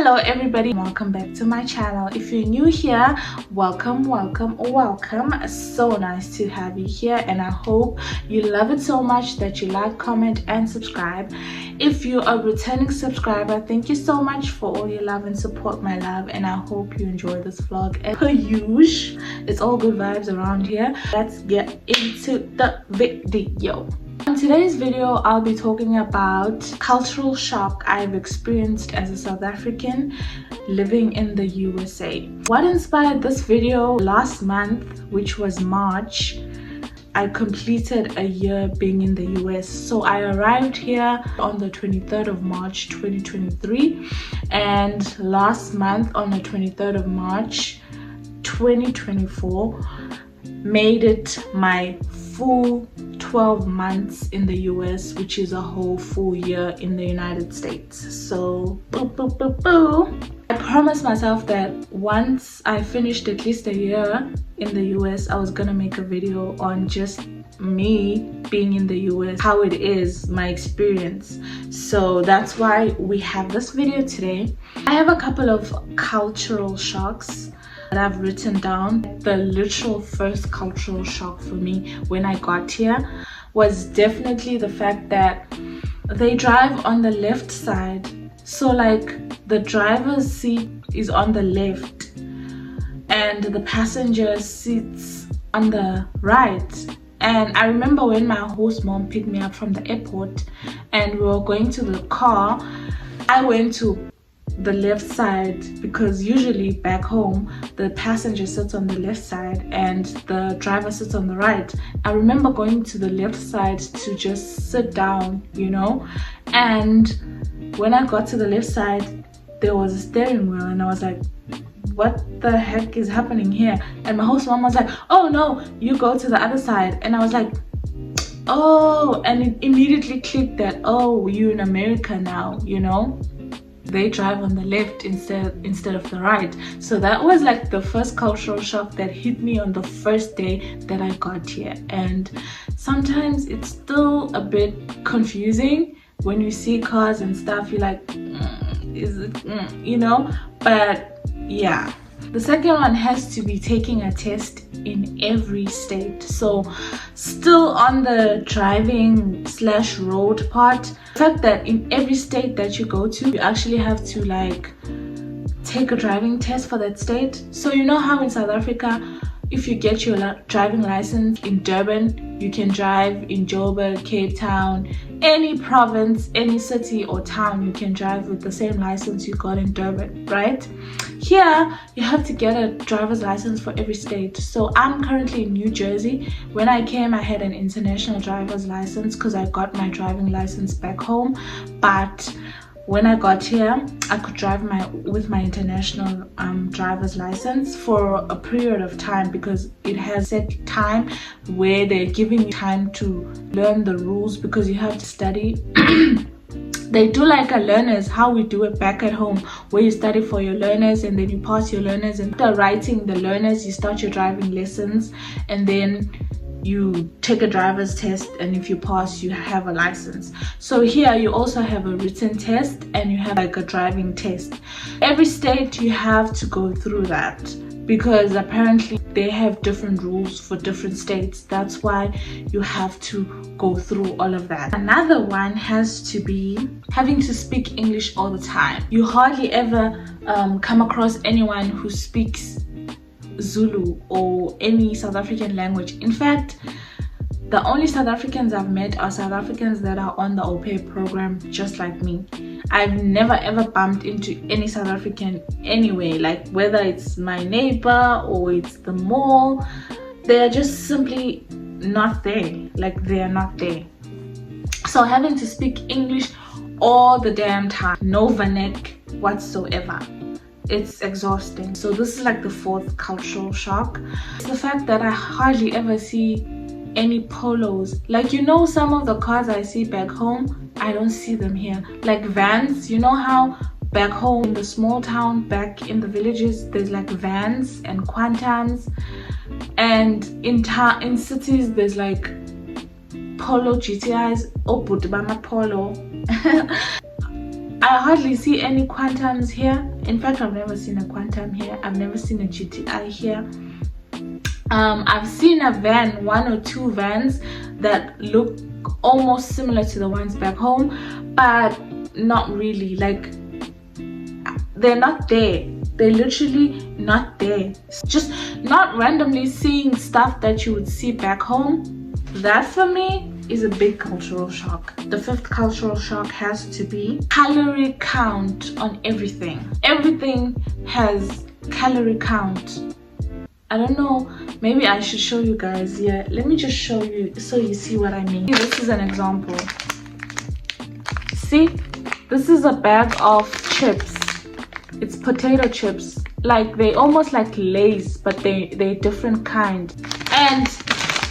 Hello everybody, welcome back to my channel. If you're new here, welcome. So nice to have you here, and I hope you love it so much that you like, comment and subscribe. If you are a returning subscriber, thank you so much for all your love and support, my love, and I hope you enjoy this vlog. And per usual, it's all good vibes around here. Let's get into the video. In today's video, I'll be talking about cultural shock I've experienced as a South African living in the USA. What inspired this video? Last month, which was March, I completed a year being in the US. So I arrived here on the 23rd of March 2023, and last month on the 23rd of March 2024 made it my full 12 months in the US, which is a whole full year in the United States. So I promised myself that once I finished at least a year in the US, I was gonna make a video on just me being in the US, how it is, my experience. So that's why we have this video today. I have a couple of cultural shocks that I've written down. The literal first cultural shock for me when I got here was definitely the fact that they drive on the left side. So like the driver's seat is on the left and the passenger sits on the right. And I remember when my host mom picked me up from the airport and we were going to the car, I went to the left side because usually back home the passenger sits on the left side and the driver sits on the right. I remember going to the left side to just sit down, you know, and when I got to the left side there was a steering wheel and I was like, what the heck is happening here? And my host mom was like, oh no, you go to the other side. And I was like, oh, and it immediately clicked that, oh, you're in America now, you know, they drive on the left instead of the right. So that was like the first cultural shock that hit me on the first day that I got here. And sometimes it's still a bit confusing when you see cars and stuff. You're like, is it, you know? But yeah. The second one has to be taking a test in every state. So still on the driving / road part, the fact that in every state that you go to, you actually have to like take a driving test for that state. So you know how in South Africa, if you get your driving license in Durban, you can drive in Joburg, Cape Town, any province, any city or town, you can drive with the same license you got in Durban, right? Here, you have to get a driver's license for every state. So I'm currently in New Jersey. When I came, I had an international driver's license because I got my driving license back home. But when I got here, I could drive with my international driver's license for a period of time because it has set time where they're giving you time to learn the rules because you have to study. They do like a learners, how we do it back at home, where you study for your learners and then you pass your learners, and after writing the learners you start your driving lessons, and then you take a driver's test, and if you pass you have a license. So here you also have a written test and you have like a driving test. Every state you have to go through that because apparently they have different rules for different states. That's why you have to go through all of that. Another one has to be having to speak English all the time. You hardly ever come across anyone who speaks Zulu or any South African language. In fact, the only South Africans I've met are South Africans that are on the AuPair program just like me. I've never ever bumped into any South African anyway, like whether it's my neighbor or it's the mall, they're just simply not there. Like they are not there. So having to speak English all the damn time, no vernac whatsoever, it's exhausting. So this is like the fourth cultural shock. It's the fact that I hardly ever see any polos. Like, you know, some of the cars I see back home, I don't see them here. Like vans, you know how back home in the small town, back in the villages, there's like vans and quantans, and in cities there's like Polo GTIs. Oh, but Polo I hardly see any quantums here. In fact, I've never seen a quantum here. I've never seen a GTI here. I've seen a van, 1 or 2 vans that look almost similar to the ones back home, but not really. Like, they're not there. They're literally not there. Just not randomly seeing stuff that you would see back home. That for me is a big cultural shock. The 5th cultural shock has to be calorie count on everything. Everything has calorie count. I don't know, maybe I should show you guys. Yeah, let me just show you so you see what I mean. This is an example. See, this is a bag of chips. It's potato chips. Like, they almost like Lay's, but they're different kind. And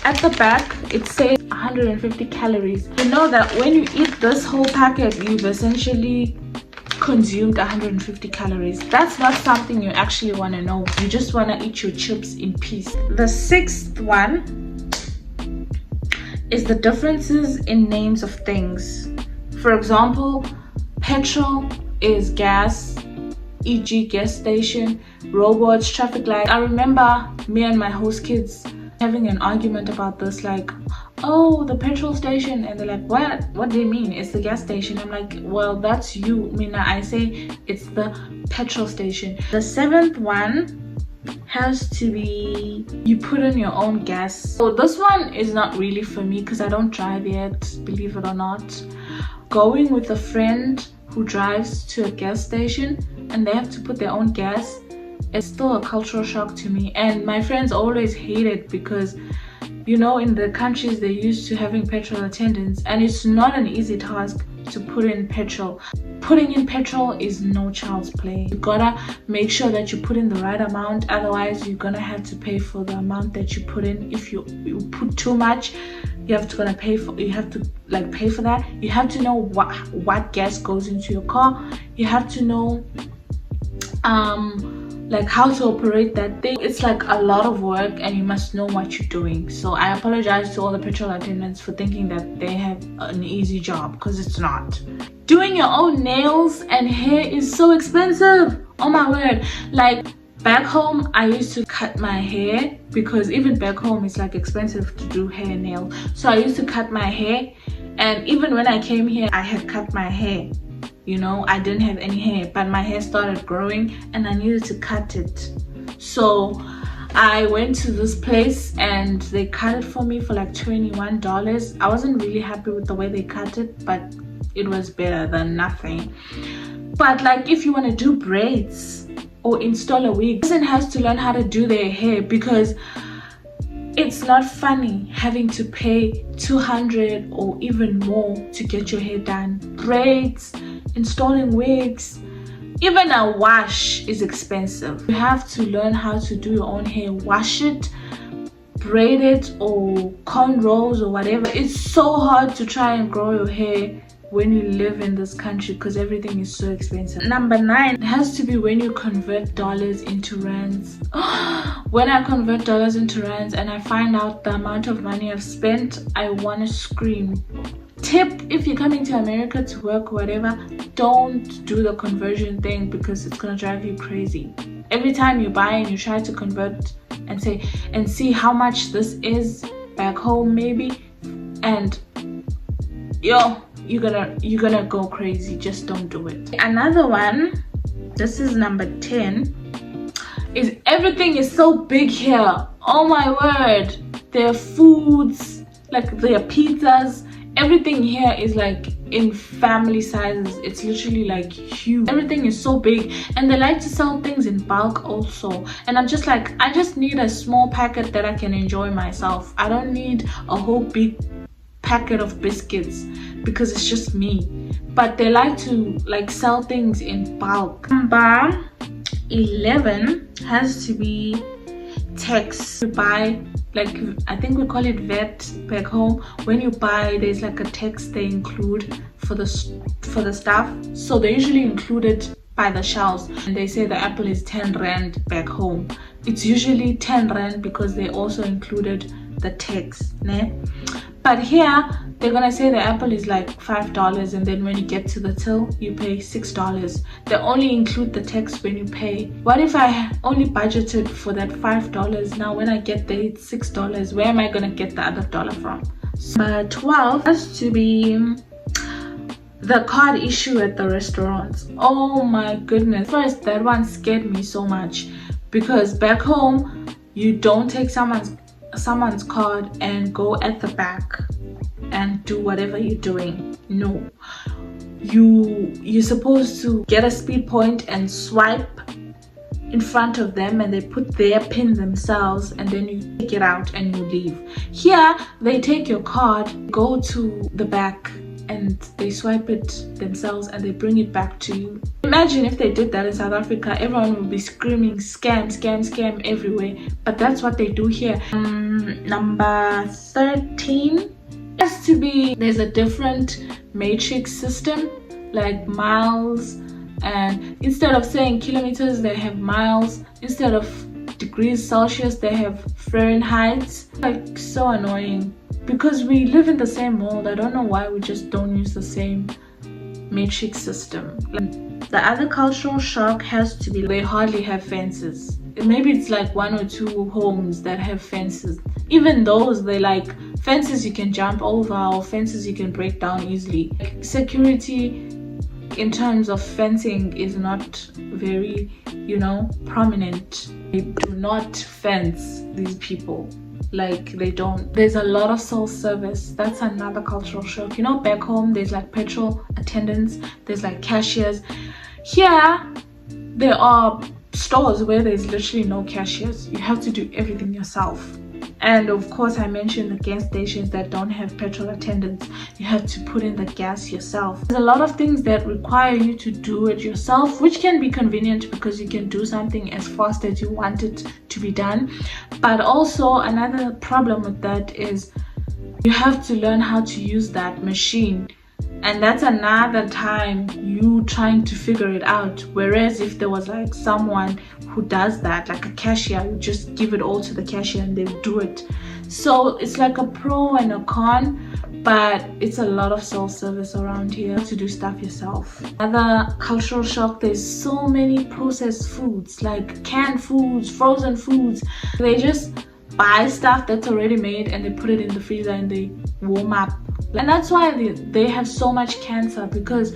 at the back it says 150 calories. You know that when you eat this whole packet, you've essentially consumed 150 calories. That's not something you actually want to know. You just want to eat your chips in peace. The 6th one is the differences in names of things. For example, petrol is gas, e.g. gas station, robots, traffic light. I remember me and my host kids having an argument about this, like, oh, the petrol station, and they're like, what do you mean it's the gas station? I'm like, well, that's you, Mina. I say it's the petrol station. The 7th one has to be you put in your own gas. So this one is not really for me because I don't drive yet, believe it or not. Going with a friend who drives to a gas station and they have to put their own gas, it's still a cultural shock to me. And my friends always hate it because, you know, in the countries they're used to having petrol attendants, and it's not an easy task to put in petrol. Putting in petrol is no child's play. You gotta make sure that you put in the right amount, otherwise you're gonna have to pay for the amount that you put in. If you put too much, you have to pay for that. You have to know what gas goes into your car. You have to know like how to operate that thing. It's like a lot of work and you must know what you're doing. So I apologize to all the petrol attendants for thinking that they have an easy job, because it's not. Doing your own nails and hair is so expensive. Oh my word. Like, back home I used to cut my hair, because even back home it's like expensive to do hair and nails. So I used to cut my hair, and even when I came here I had cut my hair. You know, I didn't have any hair, but my hair started growing and I needed to cut it. So I went to this place and they cut it for me for like $21. I wasn't really happy with the way they cut it, but it was better than nothing. But like, if you want to do braids or install a wig, person has to learn how to do their hair, because it's not funny having to pay $200 or even more to get your hair done. Braids, installing wigs, even a wash is expensive. You have to learn how to do your own hair, wash it, braid it, or cornrows or whatever. It's so hard to try and grow your hair when you live in this country, because everything is so expensive. Number 9 has to be when you convert dollars into rands. When I convert dollars into rands and I find out the amount of money I've spent, I want to scream. Tip: if you're coming to America to work or whatever, don't do the conversion thing, because it's gonna drive you crazy. Every time you buy and you try to convert and see how much this is back home maybe, and you're gonna go crazy. Just don't do it. Another one, this is number 10, is everything is so big here. Oh my word. There are foods, like there are pizzas. Everything here is like in family sizes. It's literally like huge. Everything is so big, and they like to sell things in bulk also. And I'm just like, I just need a small packet that I can enjoy myself. I don't need a whole big packet of biscuits, because it's just me. But they like to like sell things in bulk. Number 11 has to be tax. You buy, like, I think we call it VAT back home. When you buy, there's like a tax they include for the stuff. So they usually include it by the shelves, and they say the apple is 10 rand back home. It's usually 10 rand because they also included the tax, né? But here they're gonna say the apple is like $5, and then when you get to the till you pay $6. They only include the tax when you pay. What if I only budgeted for that $5? Now when I get there it's $6. Where am I gonna get the other dollar from? Number 12 has to be the card issue at the restaurants. Oh my goodness. First, that one scared me so much, because back home you don't take someone's card and go at the back and do whatever you're doing. No, you're supposed to get a speed point and swipe in front of them, and they put their pin themselves, and then you take it out and you leave. Here they take your card, go to the back, and they swipe it themselves and they bring it back to you. Imagine if they did that in South Africa, everyone would be screaming scam, scam, scam everywhere. But that's what they do here. Number 13 has to be, there's a different matrix system, like miles, and instead of saying kilometers they have miles, instead of degrees Celsius they have Fahrenheit. Like, so annoying. Because we live in the same world, I don't know why we just don't use the same matrix system. The other cultural shock has to be they hardly have fences. Maybe it's like 1 or 2 homes that have fences. Even those, they like fences you can jump over or fences you can break down easily. Like, security in terms of fencing is not very, prominent. They do not fence these people. Like, they don't. There's a lot of self-service. That's another cultural shock. Back home there's like petrol attendants, there's like cashiers. Here there are stores where there's literally no cashiers. You have to do everything yourself. And of course, I mentioned the gas stations that don't have petrol attendants. You have to put in the gas yourself. There's a lot of things that require you to do it yourself, which can be convenient because you can do something as fast as you want it to be done. But also another problem with that is you have to learn how to use that machine. And that's another time you trying to figure it out. Whereas if there was like someone who does that, like a cashier, you just give it all to the cashier and they'll do it. So it's like a pro and a con, but it's a lot of self-service around here to do stuff yourself. Another cultural shock, there's so many processed foods, like canned foods, frozen foods. They just buy stuff that's already made and they put it in the freezer and they warm up. And that's why they have so much cancer, because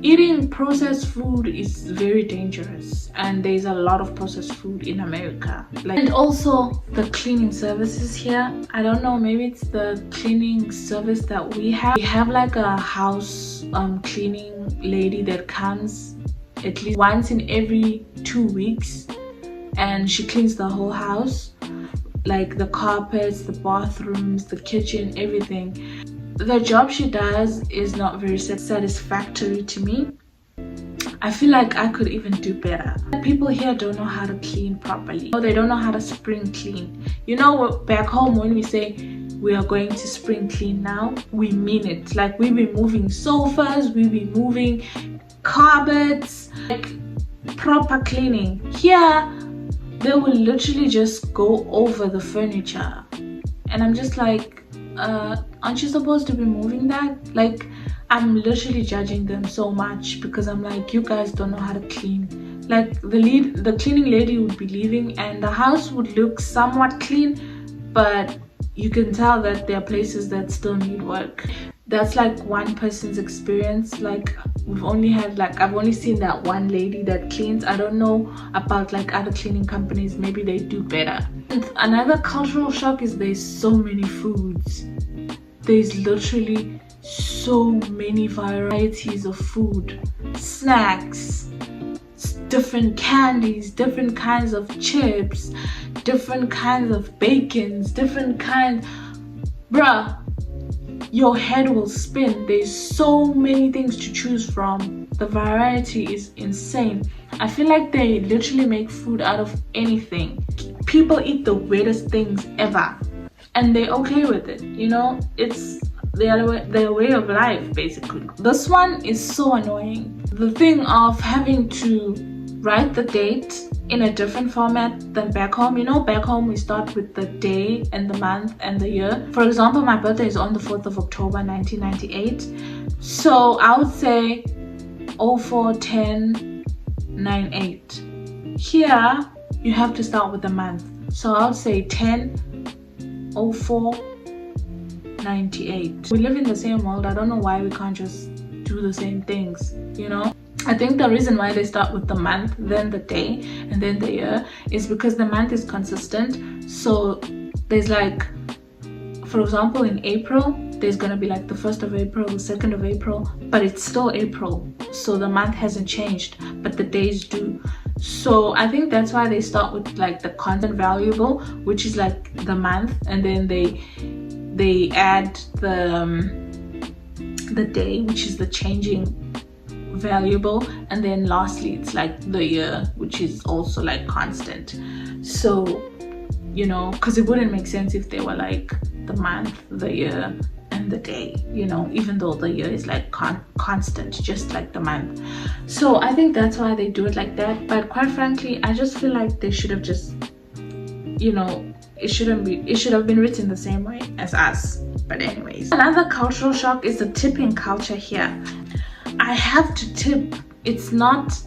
eating processed food is very dangerous, and there's a lot of processed food in America. And also the cleaning services here, I don't know, maybe it's the cleaning service that we have like a house cleaning lady that comes at least once in every 2 weeks, and she cleans the whole house, like the carpets, the bathrooms, the kitchen, everything. The job she does is not very satisfactory to me. I feel like I could even do better. People here don't know how to clean properly. They don't know how to spring clean. Back home when we say we are going to spring clean now, we mean it. Like, we be moving sofas, we be moving carpets, like proper cleaning. Here they will literally just go over the furniture, and I'm just like, aren't you supposed to be moving that? Like, I'm literally judging them so much because I'm like, you guys don't know how to clean. Like, the cleaning lady would be leaving and the house would look somewhat clean, but you can tell that there are places that still need work. That's like one person's experience. Like, I've only seen that one lady that cleans. I don't know about like other cleaning companies, maybe they do better. And another cultural shock is there's so many foods. There's literally so many varieties of food, snacks, different candies, different kinds of chips, different kinds of bacons, different kinds. Bruh, your head will spin. There's so many things to choose from. The variety is insane. I feel like they literally make food out of anything. People eat the weirdest things ever, and they're okay with it. It's their way of life, basically. This one is so annoying. The thing of having to write the date in a different format than back home. You know, back home we start with the day and the month and the year. For example, my birthday is on the 4th of October 1998, so I would say 04/10/98. Here you have to start with the month, so I would say 10/04/98. We live in the same world. I don't know why we can't just do the same things, you know. I think the reason why they start with the month, then the day, and then the year is because the month is consistent. So there's like, for example, in April, there's gonna be like the 1st of April, the 2nd of April, but it's still April. So the month hasn't changed, but the days do. So I think that's why they start with like the constant variable, which is like the month, and then they add the day, which is the changing variable, and then lastly it's like the year, which is also like constant. So, you know, because it wouldn't make sense if they were like the month, the year, and the day, you know, even though the year is like constant, just like the month. So I think that's why they do it like that. But quite frankly, I just feel like they should have just, you know, it should have been written the same way as us. But anyways, another cultural shock is the tipping culture here. I have to tip. It's not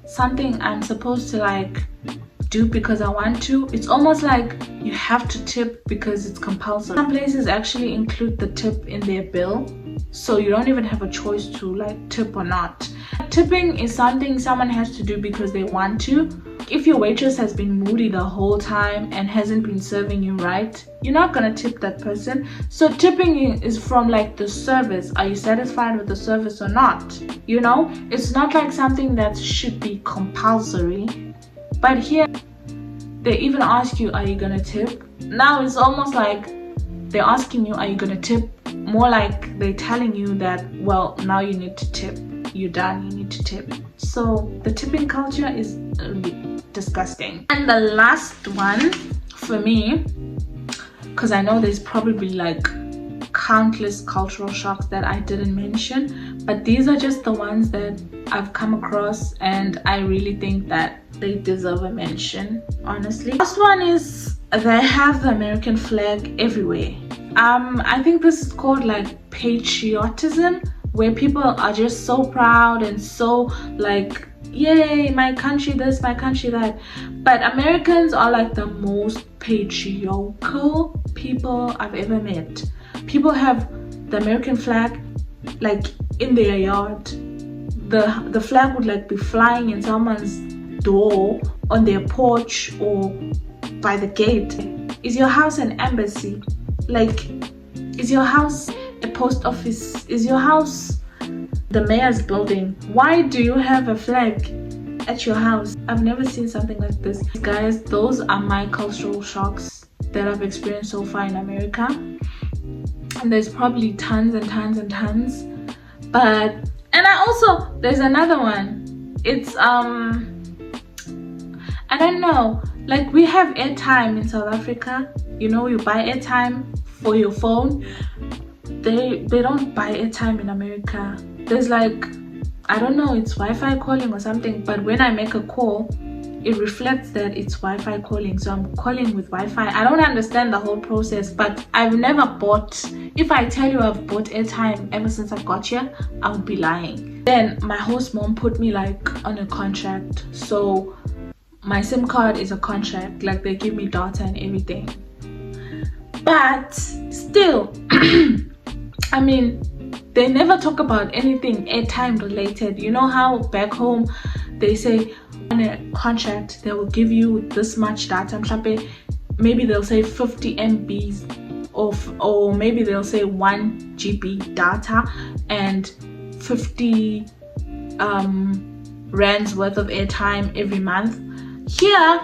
something I'm supposed to like do because I want to. It's almost like you have to tip because it's compulsory. Some places actually include the tip in their bill, so you don't even have a choice to like tip or not. Tipping is something someone has to do because they want to. If your waitress has been moody the whole time and hasn't been serving you right, you're not gonna tip that person. So tipping is from like the service. Are you satisfied with the service or not? You know, it's not like something that should be compulsory. But here they even ask you, are you gonna tip? Now it's almost like they're asking you, are you gonna tip? More like they're telling you that, well, now you need to tip. You're done, you need to tip. So the tipping culture is disgusting. And the last one for me, because I know there's probably like countless cultural shocks that I didn't mention, but these are just the ones that I've come across and I really think that they deserve a mention, honestly. Last one is they have the American flag everywhere. I think this is called like patriotism, where people are just so proud and so like, yay, my country this, my country that. But Americans are like the most patriarchal people I've ever met. People have the American flag like in their yard. The flag would like be flying in someone's door, on their porch, or by the gate. Is your house an embassy? Like, is your house a post office? Is your house the mayor's building? Why do you have a flag at your house? I've never seen something like this. Guys, those are my cultural shocks that I've experienced so far in America. And there's probably tons and tons and tons. But, and I also, there's another one. It's, I don't know, like we have airtime in South Africa. You know, you buy airtime for your phone. They don't buy airtime in America. There's like, I don't know, it's Wi-Fi calling or something, but when I make a call, it reflects that it's Wi-Fi calling, so I'm calling with Wi-Fi. I don't understand the whole process, but I've never bought. If I tell you I've bought airtime ever since I got here, I would be lying. Then my host mom put me like on a contract, so my SIM card is a contract, like they give me data and everything. But still, I mean, they never talk about anything airtime related. You know how back home they say on a contract they will give you this much data. Maybe they'll say 50 MBs or maybe they'll say 1 GB data and 50 rands worth of airtime every month. Here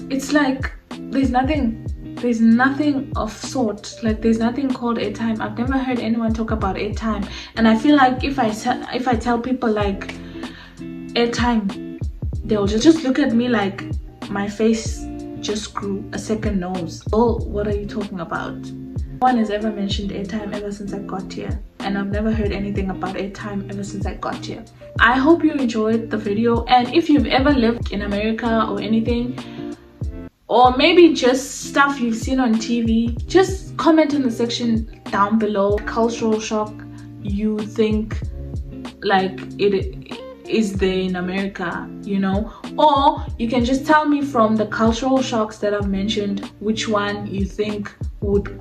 it's like there's nothing of sort. Like there's nothing called airtime. I've never heard anyone talk about airtime, and I feel like if I tell people like airtime, they'll just look at me like my face just grew a second nose. Oh, what are you talking about? No one has ever mentioned airtime ever since I got here, and I've never heard anything about airtime ever since I got here. I hope you enjoyed the video, and if you've ever lived in America or anything, or maybe just stuff you've seen on TV, just comment in the section down below. Cultural shock you think like it is there in America, you know, or you can just tell me from the cultural shocks that I've mentioned which one you think would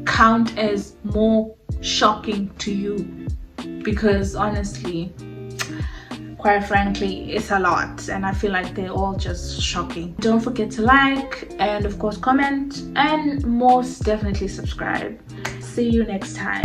count as more shocking to you, because honestly, quite frankly, it's a lot and I feel like they're all just shocking. Don't forget to like and of course comment, and most definitely subscribe. See you next time.